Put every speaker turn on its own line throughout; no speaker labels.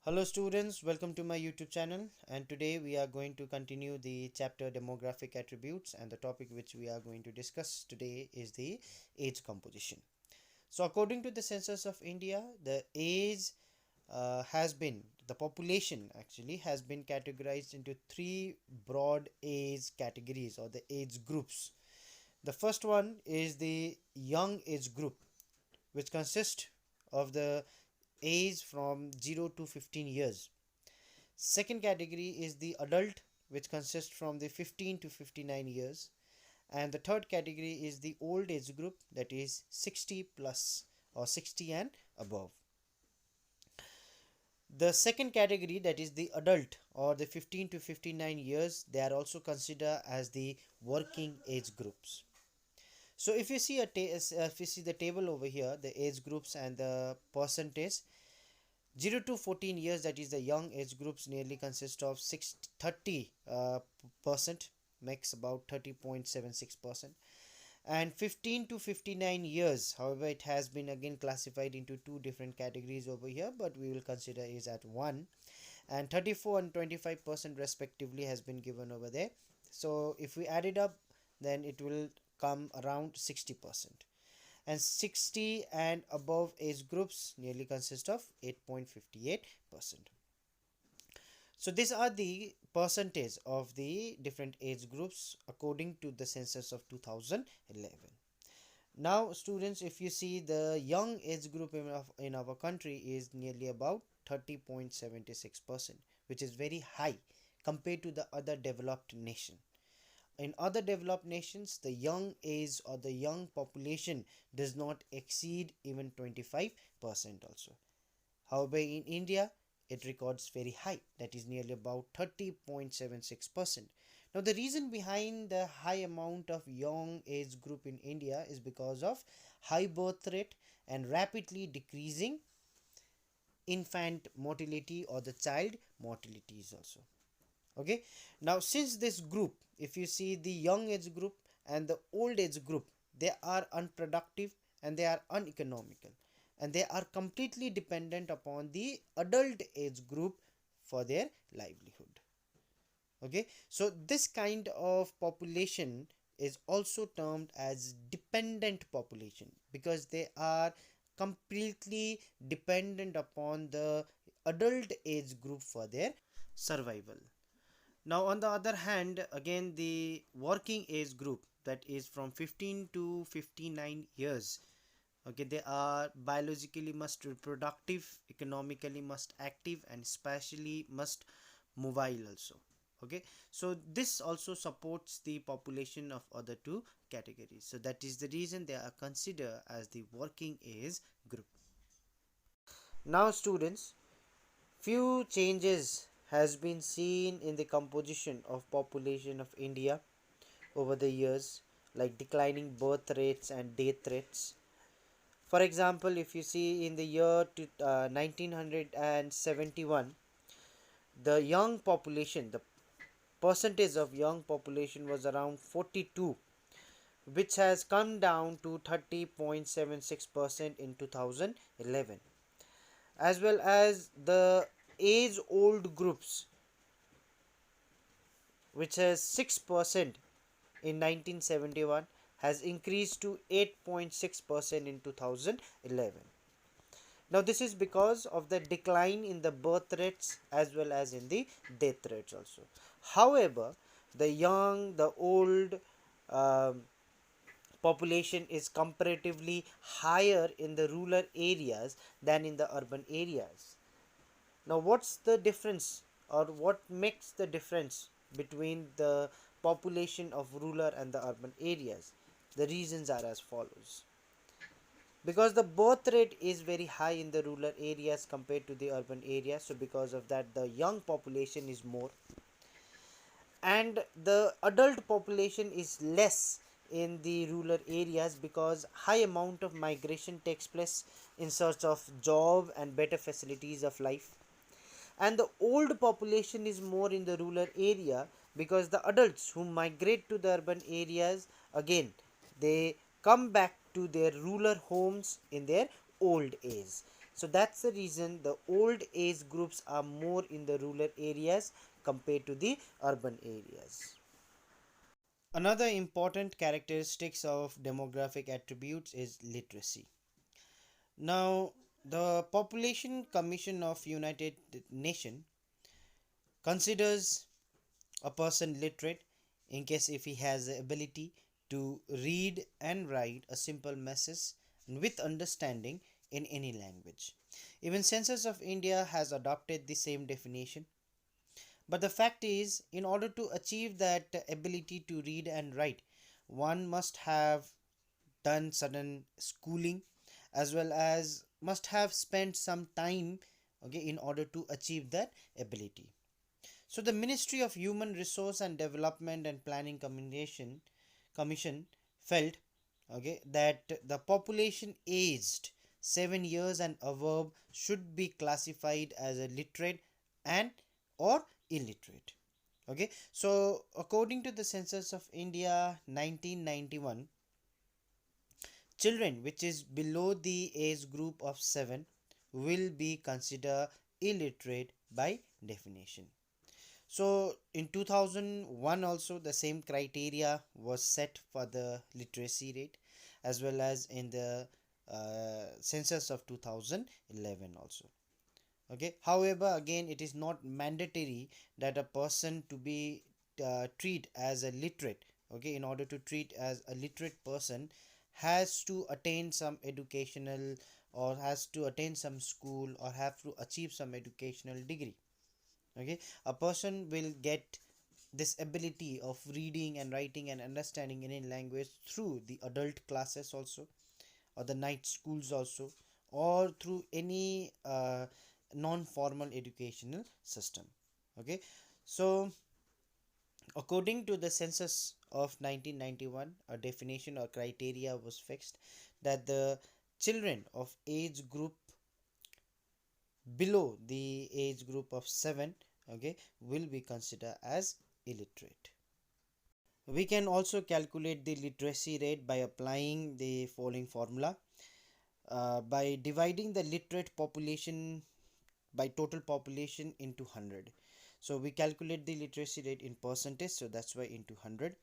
Hello students, welcome to my YouTube channel, and today we are going to continue the chapter demographic attributes, and the topic which we are going to discuss today is the age composition. So according to the census of India, the population actually has been categorized into three broad age categories or the age groups. The first one is the young age group, which consists of the age from 0 to 15 years. Second category is the adult, which consists from the 15 to 59 years. And the third category is the old age group, that is 60 plus or 60 and above. The second category, that is the adult or the 15 to 59 years, they are also considered as the working age groups. So if you see the table over here, the age groups and the percentage, 0 to 14 years, that is the young age groups, nearly consist of 30 percent, makes about 30.76%. And 15 to 59 years, however, it has been again classified into two different categories over here, but we will consider is at one. And 34 and 25% respectively has been given over there. So if we add it up, then it will come around 60%. And 60 and above age groups nearly consist of 8.58%. So these are the percentage of the different age groups according to the census of 2011. Now students, if you see, the young age group in our country is nearly about 30.76%, which is very high compared to the other developed nation. In other developed nations, the young age or the young population does not exceed even 25% also. However, in India, it records very high, that is nearly about 30.76%. Now, the reason behind the high amount of young age group in India is because of high birth rate and rapidly decreasing infant mortality or the child mortality is also. Okay, now since this group, if you see the young age group and the old age group, they are unproductive and they are uneconomical, and they are completely dependent upon the adult age group for their livelihood. Okay, so this kind of population is also termed as dependent population because they are completely dependent upon the adult age group for their survival. Now, on the other hand, again, the working age group, that is from 15 to 59 years, okay, they are biologically must reproductive, economically must active, and spatially must mobile also. Okay, so this also supports the population of other two categories. So that is the reason they are considered as the working age group. Now, students, few changes has been seen in the composition of population of India over the years, like declining birth rates and death rates. For example, if you see in the year 1971, the young population, the percentage of young population was around 42, which has come down to 30.76% in 2011. As well as the age old groups, which has 6% in 1971, has increased to 8.6% in 2011. Now this is because of the decline in the birth rates as well as in the death rates also. However, the young, the old population is comparatively higher in the rural areas than in the urban areas. Now what's the difference, or what makes the difference between the population of rural and the urban areas? The reasons are as follows. Because the birth rate is very high in the rural areas compared to the urban areas, so because of that the young population is more, and the adult population is less in the rural areas because high amount of migration takes place in search of job and better facilities of life. And the old population is more in the rural area because the adults who migrate to the urban areas, again, they come back to their rural homes in their old age. So that's the reason the old age groups are more in the rural areas compared to the urban areas. Another important characteristics of demographic attributes is literacy. Now, the Population Commission of United Nations considers a person literate in case if he has the ability to read and write a simple message with understanding in any language. Even Census of India has adopted the same definition. But the fact is, in order to achieve that ability to read and write, one must have done certain schooling as well as must have spent some time, okay, in order to achieve that ability. So the Ministry of Human Resource and Development and Planning Commission felt, okay, that the population aged 7 years and above should be classified as a literate and or illiterate. Okay, so according to the Census of India 1991, children which is below the age group of 7 will be considered illiterate by definition. So in 2001 also the same criteria was set for the literacy rate, as well as in the census of 2011 also. Okay, however, again it is not mandatory that a person to be treat as a literate. Okay, in order to treat as a literate person has to attain some educational or has to attain some school or have to achieve some educational degree. Okay, a person will get this ability of reading and writing and understanding any language through the adult classes also, or the night schools also, or through any non-formal educational system. Okay, so according to the census of 1991, a definition or criteria was fixed that the children of age group below the age group of 7, okay, will be considered as illiterate. We can also calculate the literacy rate by applying the following formula, by dividing the literate population by total population into 100. So we calculate the literacy rate in percentage, so that's why into 100.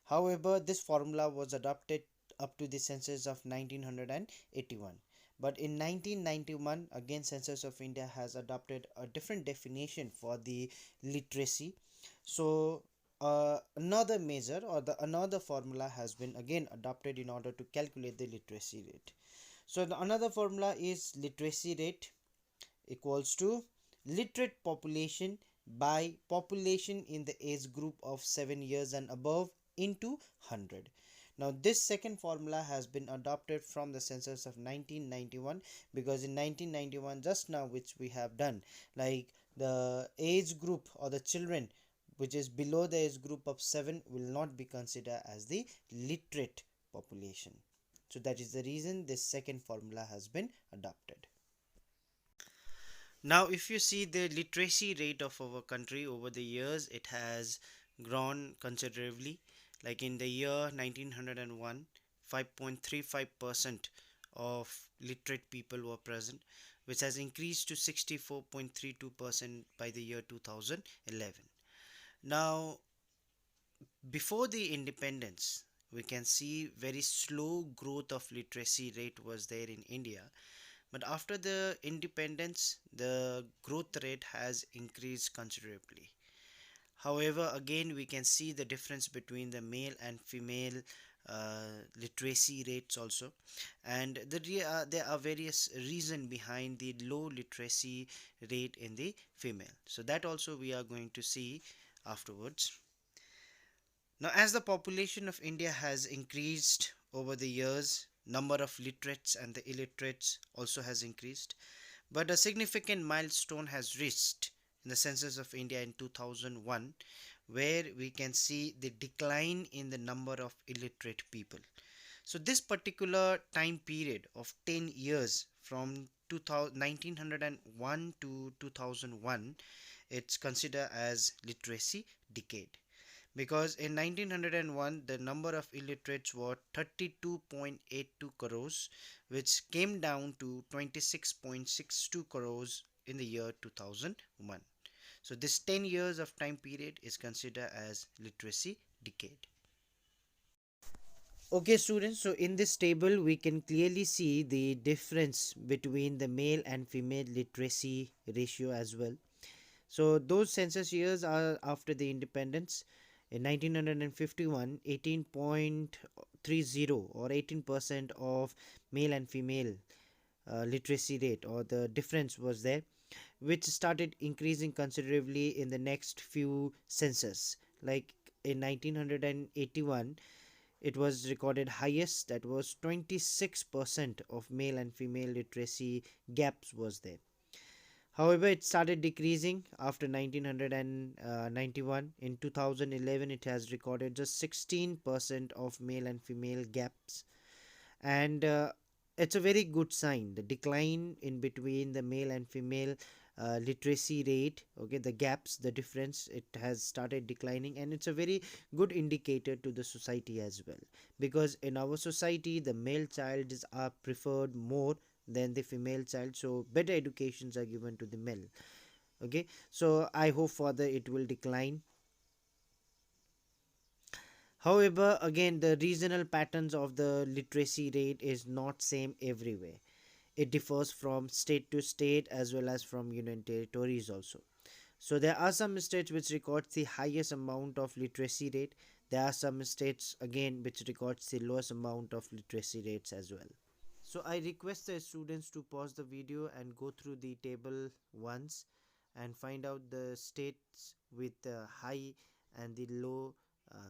However, this formula was adopted up to the census of 1981. But in 1991, again, Census of India has adopted a different definition for the literacy. So another measure or the another formula has been again adopted in order to calculate the literacy rate. So the another formula is literacy rate equals to literate population by population in the age group of 7 years and above into 100. Now this second formula has been adopted from the census of 1991, because in 1991 just now which we have done, like the age group or the children which is below the age group of 7 will not be considered as the literate population. So that is the reason this second formula has been adopted. Now, if you see the literacy rate of our country over the years, it has grown considerably. Like in the year 1901, 5.35% of literate people were present, which has increased to 64.32% by the year 2011. Now, before the independence, we can see very slow growth of literacy rate was there in India, but after the independence, the growth rate has increased considerably. However, again, we can see the difference between the male and female literacy rates also, and there are various reasons behind the low literacy rate in the female. So that also we are going to see afterwards. Now, as the population of India has increased over the years, number of literates and the illiterates also has increased. But a significant milestone has reached in the census of India in 2001, where we can see the decline in the number of illiterate people. So this particular time period of 10 years from 1901 to 2001, it's considered as literacy decade. because in 1901 the number of illiterates were 32.82 crores, which came down to 26.62 crores in the year 2001. So this 10 years of time period is considered as literacy decade. Okay, students, so in this table we can clearly see the difference between the male and female literacy ratio as well. So those census years are after the independence. In 1951, 18.30 or 18% of male and female literacy rate, or the difference was there, which started increasing considerably in the next few census. Like in 1981, it was recorded highest, that was 26% of male and female literacy gaps was there. However, it started decreasing after 1991. In 2011, it has recorded just 16% of male and female gaps, and it's a very good sign. The decline in between the male and female literacy rate, okay, the gaps, the difference, it has started declining, and it's a very good indicator to the society as well, because in our society the male child is are preferred more than the female child, so better educations are given to the male. Okay, so I hope further it will decline. However, again, the regional patterns of the literacy rate is not same everywhere. It differs from state to state as well as from union territories also. So there are some states which records the highest amount of literacy rate. There are some states again which records the lowest amount of literacy rates as well. So I request the students to pause the video and go through the table once and find out the states with the high and the low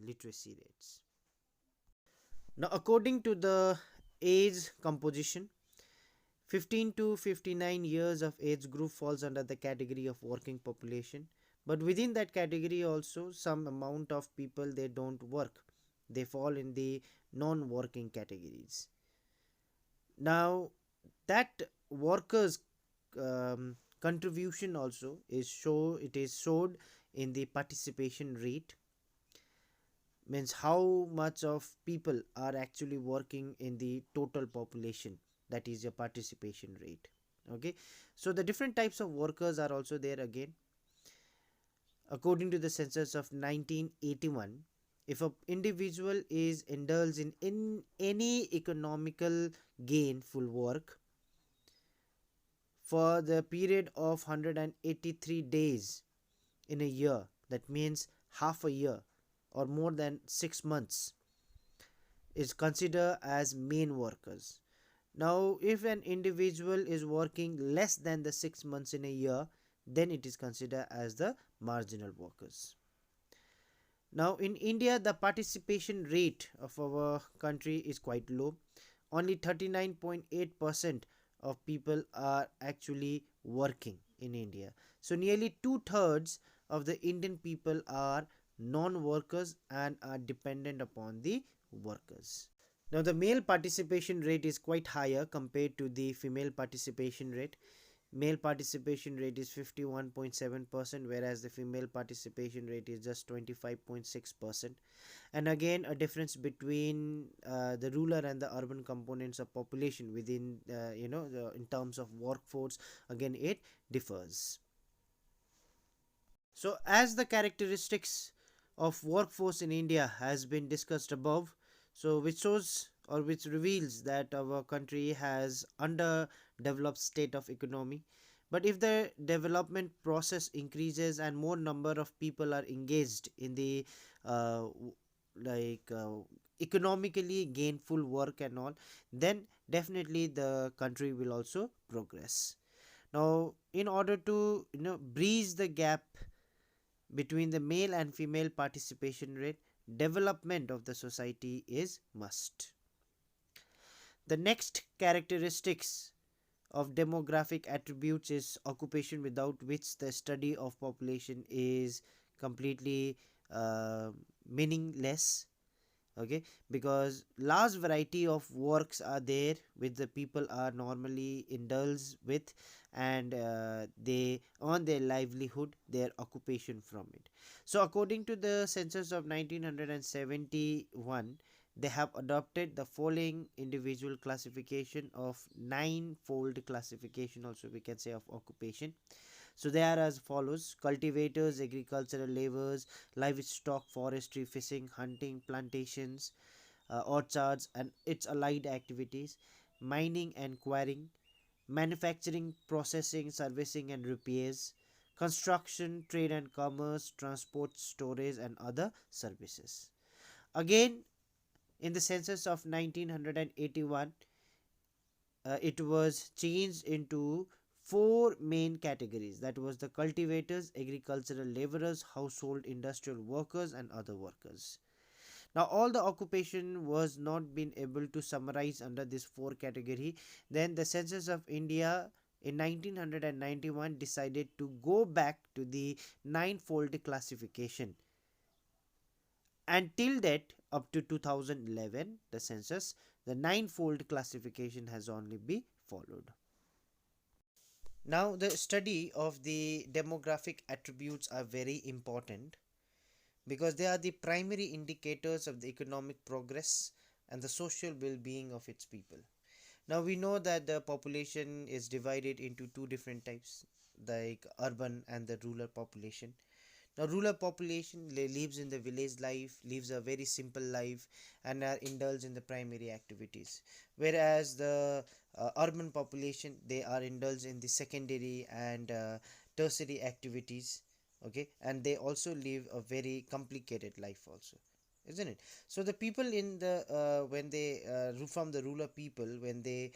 literacy rates. Now, according to the age composition, 15 to 59 years of age group falls under the category of working population. But within that category also some amount of people they don't work. They fall in the non-working categories. Now that workers contribution also is it is showed in the participation rate, means how much of people are actually working in the total population, that is your participation rate. Okay, so the different types of workers are also there again. According to the census of 1981, if an individual is indulged in any economical gainful work for the period of 183 days in a year, that means half a year or more than 6 months, is considered as main workers. Now if an individual is working less than the 6 months in a year, then it is considered as the marginal workers. Now in India, the participation rate of our country is quite low. Only 39.8% of people are actually working in India. So nearly two-thirds of the Indian people are non-workers and are dependent upon the workers. Now the male participation rate is quite higher compared to the female participation rate. Male participation rate is 51.7%, whereas the female participation rate is just 25.6%. And again, a difference between the rural and the urban components of population within in terms of workforce, again it differs. So as the characteristics of workforce in India has been discussed above, so which shows or which reveals that our country has underdeveloped state of economy. But if the development process increases and more number of people are engaged in the uh, like economically gainful work and all, then definitely the country will also progress. Now in order to bridge the gap between the male and female participation rate, development of the society is must. The next characteristics of demographic attributes is occupation, without which the study of population is completely meaningless. okay, because large variety of works are there which the people are normally indulged with, and they earn their livelihood, their occupation from it. So according to the census of 1971, they have adopted the following individual classification of nine-fold classification, also we can say, of occupation. So they are as follows: cultivators, agricultural laborers, livestock, forestry, fishing, hunting, plantations, orchards, and its allied activities, mining and quarrying, manufacturing, processing, servicing, and repairs, construction, trade and commerce, transport, storage, and other services. Again, in the census of 1981, it was changed into four main categories, that was the cultivators, agricultural laborers, household industrial workers, and other workers. Now all the occupation was not been able to summarize under this four category. Then the census of India in 1991 decided to go back to the ninefold classification. Until that, up to 2011 the census, the ninefold classification has only been followed. Now the study of the demographic attributes are very important because they are the primary indicators of the economic progress and the social well-being of its people. Now we know that the population is divided into two different types, like urban and the rural population. Now rural population lives in the village life, lives a very simple life, and are indulged in the primary activities, whereas the urban population, they are indulged in the secondary and tertiary activities, okay, and they also live a very complicated life also, isn't it? So the people in the when they from the rural people, when they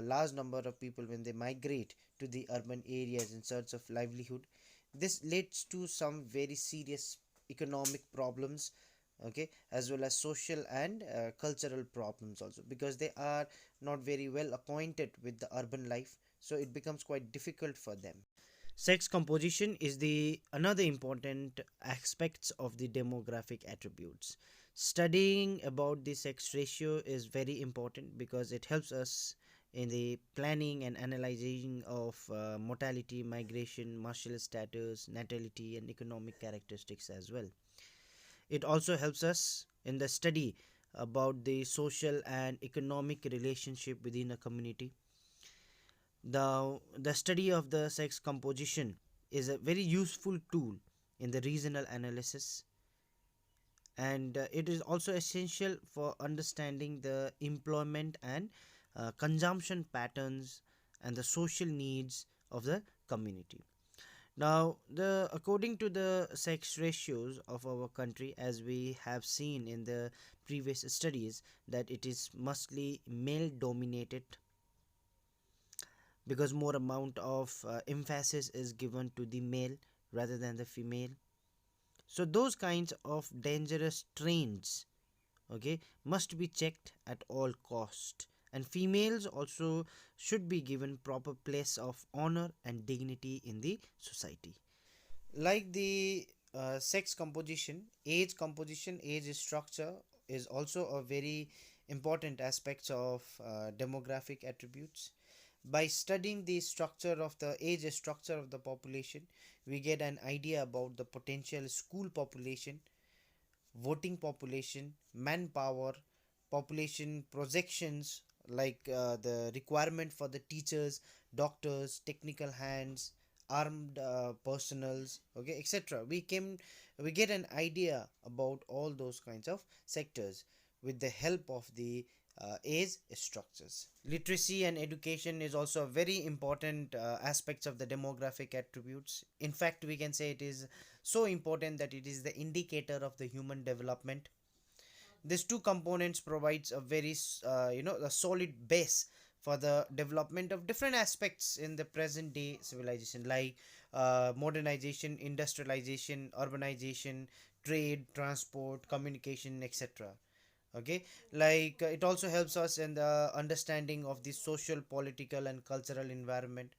large number of people, when they migrate to the urban areas in search of livelihood, this leads to some very serious economic problems, okay, as well as social and cultural problems also, because they are not very well acquainted with the urban life, so it becomes quite difficult for them. Sex composition is the another important aspects of the demographic attributes. Studying about the sex ratio is very important because it helps us in the planning and analyzing of mortality, migration, martial status, natality, and economic characteristics as well. It also helps us in the study about the social and economic relationship within a community. The study of the sex composition is a very useful tool in the regional analysis, and it is also essential for understanding the employment and consumption patterns and the social needs of the community. Now the according to the sex ratios of our country, as we have seen in the previous studies, that it is mostly male dominated because more amount of emphasis is given to the male rather than the female. So those kinds of dangerous trends, okay, must be checked at all cost, and females also should be given proper place of honor and dignity in the society. Like the sex composition, age structure is also a very important aspect of demographic attributes. By studying the structure of the age structure of the population, we get an idea about the potential school population, voting population, manpower, population projections, like the requirement for the teachers, doctors, technical hands, armed personals, okay, etc. We get an idea about all those kinds of sectors with the help of the age structures. Literacy and education is also a very important aspects of the demographic attributes. In fact, we can say it is so important that it is the indicator of the human development. These two components provides a very a solid base for the development of different aspects in the present day civilization, like modernization, industrialization, urbanization, trade, transport, communication, etc. Okay, like it also helps us in the understanding of the social, political, and cultural environment.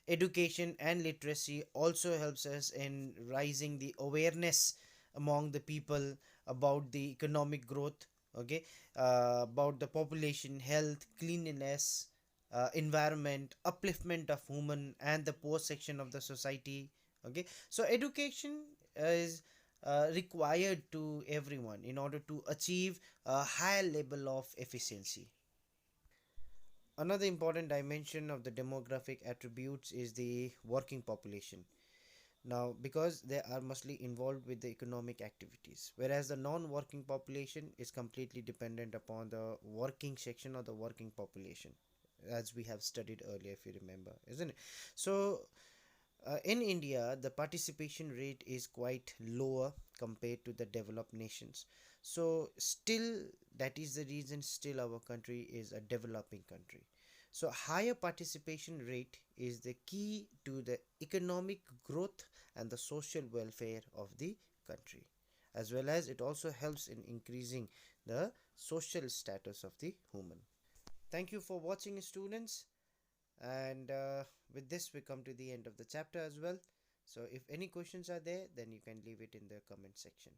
Education and literacy also helps us in raising the awareness among the people about the economic growth, okay, about the population, health, cleanliness, environment, upliftment of human and the poor section of the society. Okay, so education is required to everyone in order to achieve a higher level of efficiency. Another important dimension of the demographic attributes is the working population. Now, because they are mostly involved with the economic activities, whereas the non working population is completely dependent upon the working section of the working population, as we have studied earlier, if you remember, isn't it? So, in India, the participation rate is quite lower compared to the developed nations. So, still, that is the reason, still, our country is a developing country. So, higher participation rate is the key to the economic growth and the social welfare of the country, as well as it also helps in increasing the social status of the human. Thank you for watching, students. And with this, we come to the end of the chapter as well. So, if any questions are there, then you can leave it in the comment section.